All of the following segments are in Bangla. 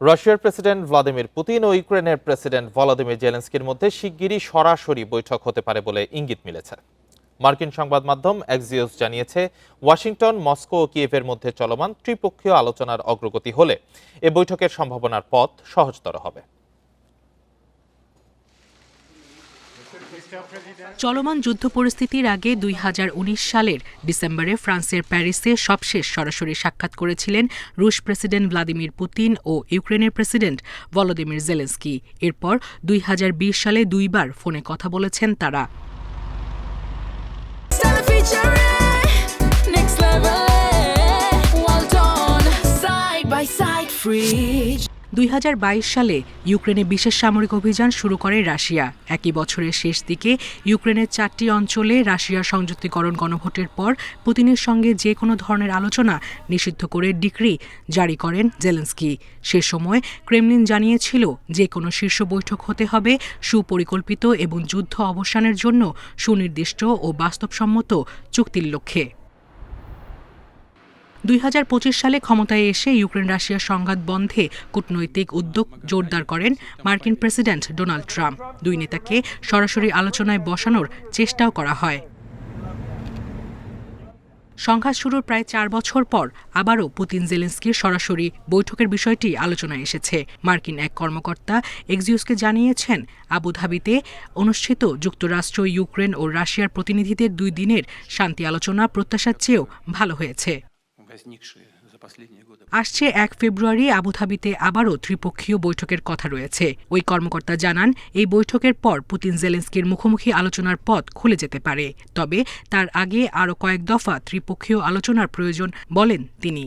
রাশিয়ার প্রেসিডেন্ট ভ্লাদিমির পুতিন ও ইউক্রেনের প্রেসিডেন্ট ভলোদিমির জেলেনস্কির মধ্যে শিগগিরই সরাসরি বৈঠক হতে পারে বলে ইঙ্গিত মিলেছে। মার্কিন সংবাদ মাধ্যম এক্সিওস জানিয়েছে, ওয়াশিংটন, মস্কো ও কিয়েভের মধ্যে চলমান ত্রিপক্ষীয় আলোচনার অগ্রগতি হলে এ বৈঠকের সম্ভাবনার পথ সহজতর হবে। চলমান যুদ্ধ পরিস্থিতির আগে 2019 সালের ডিসেম্বরে ফ্রান্সের প্যারিসে সবশেষ সরাসরি সাক্ষাৎ করেছিলেন রুশ প্রেসিডেন্ট ভ্লাদিমির পুতিন ও ইউক্রেনের প্রেসিডেন্ট ভলোদিমির জেলেনস্কি। এরপর 2020 সালে দুইবার ফোনে কথা বলেছেন তারা। 2022 সালে ইউক্রেনে বিশেষ সামরিক অভিযান শুরু করে রাশিয়া। একই বছরের শেষ দিকে ইউক্রেনের 4টি অঞ্চলে রাশিয়ার সংযুক্তিকরণ গণভোটের পর পুতিনের সঙ্গে যে কোনো ধরনের আলোচনা নিষিদ্ধ করে ডিক্রি জারি করেন জেলেনস্কি। সে সময় ক্রেমলিন জানিয়েছিল যে কোনো শীর্ষ বৈঠক হতে হবে সুপরিকল্পিত এবং যুদ্ধ অবসানের জন্য সুনির্দিষ্ট ও বাস্তবসম্মত চুক্তির লক্ষ্যে। 2025 সালে ক্ষমতায় এসে ইউক্রেন রাশিয়া সংঘাত বন্ধে কূটনৈতিক উদ্যোগ জোরদার করেন মার্কিন প্রেসিডেন্ট ডোনাল্ড ট্রাম্প। দুই নেতাকে সরাসরি আলোচনায় বসানোর চেষ্টাও করা হয়। সংঘাত শুরুর প্রায় 4 বছর পর আবারও পুতিন জেলেনস্কির সরাসরি বৈঠকের বিষয়টি আলোচনায় এসেছে। মার্কিন এক কর্মকর্তা এক্সিওসকে জানিয়েছেন, আবুধাবিতে অনুষ্ঠিত যুক্তরাষ্ট্র, ইউক্রেন ও রাশিয়ার প্রতিনিধিদের 2 দিনের শান্তি আলোচনা প্রত্যাশার চেয়েও ভালো হয়েছে। আসছে 1 ফেব্রুয়ারি আবুধাবিতে আবারও ত্রিপক্ষীয় বৈঠকের কথা রয়েছে। ওই কর্মকর্তা জানান, এই বৈঠকের পর পুতিন জেলেনস্কির মুখোমুখি আলোচনার পথ খুলে যেতে পারে। তবে তার আগে আরও কয়েক দফা ত্রিপক্ষীয় আলোচনার প্রয়োজন বলেন তিনি।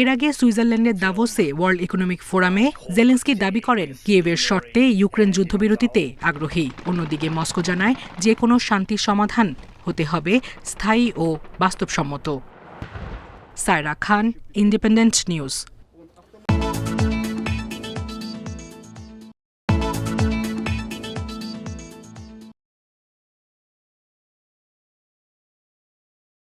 এর আগে সুইজারল্যান্ডের দাভোসে ওয়ার্ল্ড ইকোনমিক ফোরামে জেলেনস্কি দাবি করেন কিয়েভের শর্তে ইউক্রেন যুদ্ধবিরতিতে আগ্রহী। অন্যদিকে মস্কো জানায় যে কোনো শান্তি সমাধান হতে হবে স্থায়ী ও বাস্তবসম্মত। সায়রা খান, ইন্ডিপেন্ডেন্ট নিউজ।